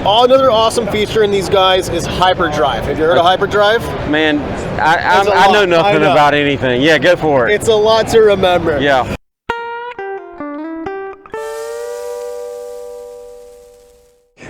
Another awesome feature in these guys is Hyperdrive. Have you heard of Hyperdrive? Man, I know nothing about anything. Yeah, go for it. It's a lot to remember. Yeah.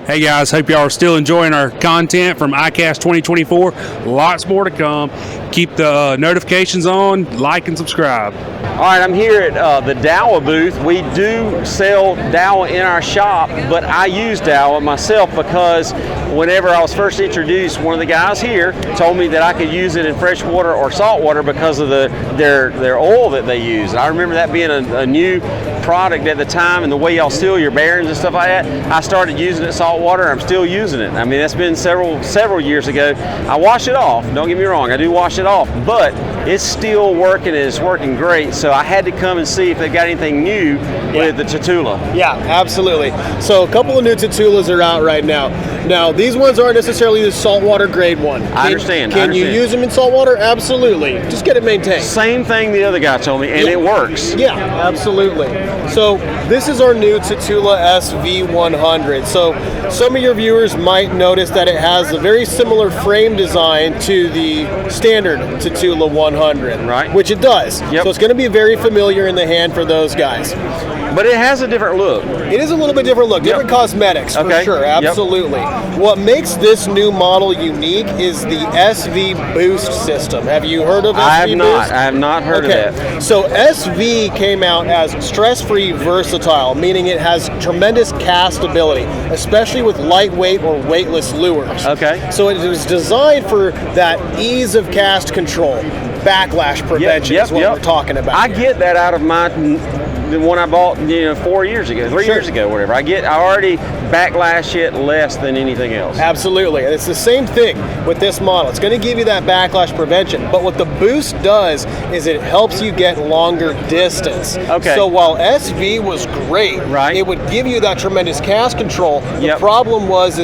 Hey guys, hope y'all are still enjoying our content from ICAST 2024. Lots more to come. Keep the notifications on, like and subscribe. All right, I'm here at the Daiwa booth. We do sell Daiwa in our shop, but I use Daiwa myself because whenever I was first introduced, one of the guys here told me that I could use it in fresh water or salt water because of their oil that they use. And I remember that being a new product at the time, and the way y'all seal your bearings and stuff like that. I started using it salt water. I'm still using it. I mean, that's been several years ago. I wash it off. Don't get me wrong. I do wash it off, but it's still working and it's working great. So I had to come and see if they've got anything new with the Tatula. Yeah, absolutely. So a couple of new Tatulas are out right now. Now, these ones aren't necessarily the saltwater grade one. I understand. Can you use them in saltwater? Absolutely. Just get it maintained. Same thing the other guy told me, and it works. Yeah, absolutely. So this is our new Tatula SV100. So some of your viewers might notice that it has a very similar frame design to the standard Tatula 100. Right. Which it does. Yep. So it's going to be very familiar in the hand for those guys. But it has a different look. It is a little bit different look, different cosmetics for sure, absolutely. What makes this new model unique is the SV Boost system. Have you heard of SV Boost? I have not heard of that. So SV came out as stress-free versatile, meaning it has tremendous cast ability, especially with lightweight or weightless lures. Okay. So it was designed for that ease of cast control, backlash prevention is what we're talking about. I get that out of the one I bought 4 years ago, 3 years ago, whatever. I already backlash it less than anything else. Absolutely. And it's the same thing with this model. It's going to give you that backlash prevention. But what the Boost does is it helps you get longer distance. Okay. So while SV was great, it would give you that tremendous cast control. The problem was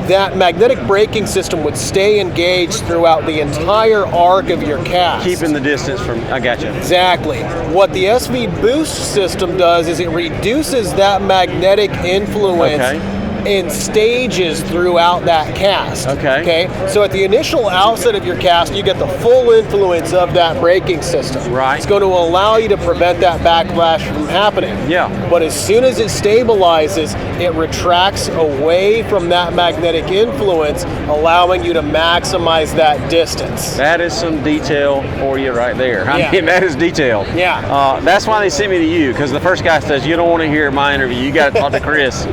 that magnetic braking system would stay engaged throughout the entire arc of your cast. Keeping the distance from, I gotcha. Exactly. What the SV Boost system does is it reduces that magnetic influence in stages throughout that cast. Okay. So at the initial outset of your cast, you get the full influence of that braking system. Right. It's going to allow you to prevent that backlash from happening. Yeah. But as soon as it stabilizes, it retracts away from that magnetic influence, allowing you to maximize that distance. That is some detail for you right there. I mean, that is detail. Yeah. That's why they sent me to you, because the first guy says, you don't want to hear my interview. You got to talk to Chris.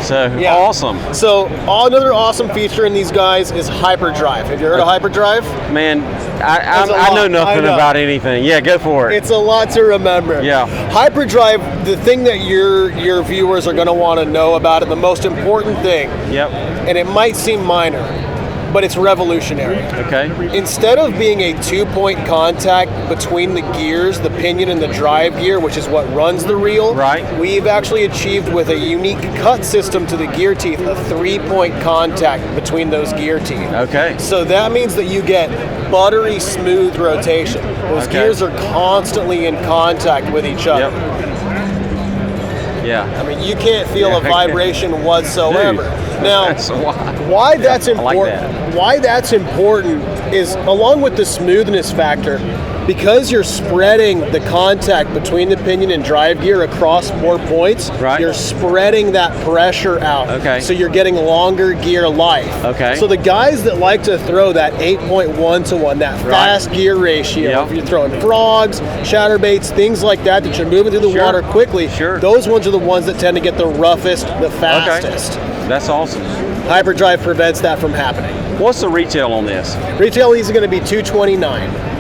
So, awesome. So another awesome feature in these guys is Hyperdrive. Have you heard of Hyperdrive? Man, I know nothing about anything. Yeah, go for it. It's a lot to remember. Yeah. Hyperdrive, the thing that your viewers are going to want to know about it, the most important thing, and it might seem minor, but it's revolutionary. Okay. Instead of being a 2-point contact between the gears, the pinion and the drive gear, which is what runs the reel, we've actually achieved with a unique cut system to the gear teeth, a 3-point contact between those gear teeth. Okay. So that means that you get buttery smooth rotation. Those gears are constantly in contact with each other. Yeah. I mean, you can't feel a vibration whatsoever. Dude, now, why that's important? Why that's important is, along with the smoothness factor, because you're spreading the contact between the pinion and drive gear across more points. You're spreading that pressure out. Okay. So you're getting longer gear life. Okay. So the guys that like to throw that 8.1 to 1, that fast gear ratio, if you're throwing frogs, chatterbaits, things like that you're moving through the water quickly, those ones are the ones that tend to get the roughest, the fastest. That's awesome. Hyperdrive prevents that from happening. What's the retail on this? Retail is going to be $229.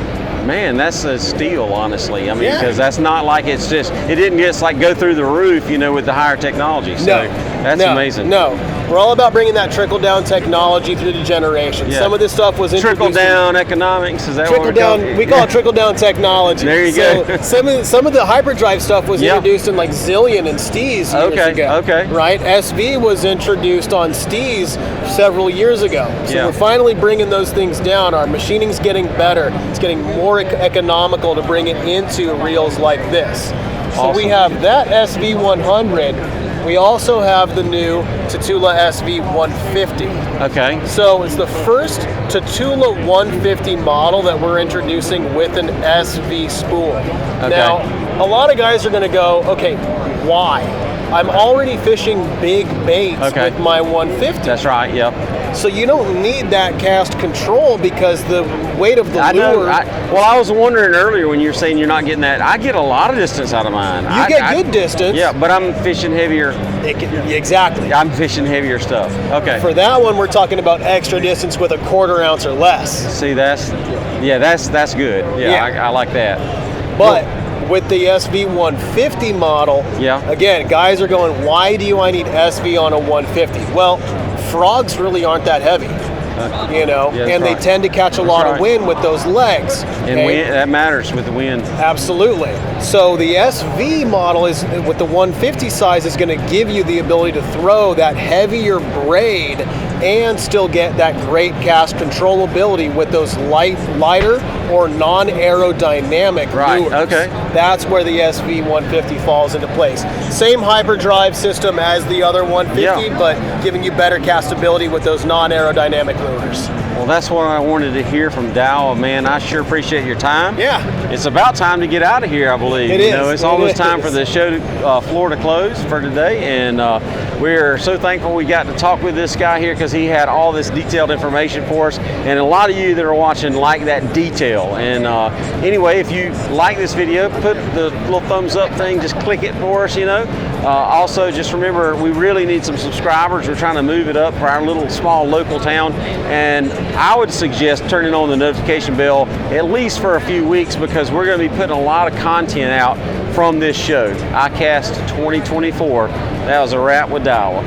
Man, that's a steal, honestly. I mean, because that's not like it didn't just like go through the roof, with the higher technology. So that's amazing. No, we're all about bringing that trickle-down technology through the generations. Some of this stuff was introduced. Trickle-down economics, is that what we're talking? We call it trickle-down technology. There you go. Some of the Hyperdrive stuff was introduced in like Zillion and Steez years ago. Right? SV was introduced on Steez several years ago. So we're finally bringing those things down. Our machining's getting better. It's getting more economical to bring it into reels like this. So we have that SV100 We also have the new Tatula SV150. Okay. So it's the first Tatula 150 model that we're introducing with an SV spool. Okay. Now, a lot of guys are going to go, okay, why? I'm already fishing big baits with my 150. That's right, yep. So you don't need that cast control because the weight of the lure. I was wondering earlier when you were saying you're not getting that. I get a lot of distance out of mine. You get good distance. Yeah, but I'm fishing heavier. Exactly. I'm fishing heavier stuff. Okay. For that one, we're talking about extra distance with a 1/4 ounce or less. See, that's good. Yeah. I like that. But with the SV150 model, again, guys are going, why do I need SV on a 150? Well, frogs really aren't that heavy, and they tend to catch a lot of wind with those legs. And wind, that matters with the wind. Absolutely. So the SV model is with the 150 size is going to give you the ability to throw that heavier braid and still get that great cast controllability with those lighter or non-aerodynamic lures. Okay. That's where the SV150 falls into place. Same hyperdrive system as the other 150, but giving you better castability with those non-aerodynamic lures. Well, that's what I wanted to hear from Daiwa, man. I sure appreciate your time. Yeah. It's about time to get out of here, I believe. It is. It's almost time for the show floor to close for today, and we're so thankful we got to talk with this guy here because he had all this detailed information for us, and a lot of you that are watching like that detail. And anyway, if you like this video, put the little thumbs up thing, just click it for us, Also, just remember, we really need some subscribers. We're trying to move it up for our little small local town, and I would suggest turning on the notification bell at least for a few weeks because we're going to be putting a lot of content out from this show, ICAST 2024. That was a wrap with Daiwa.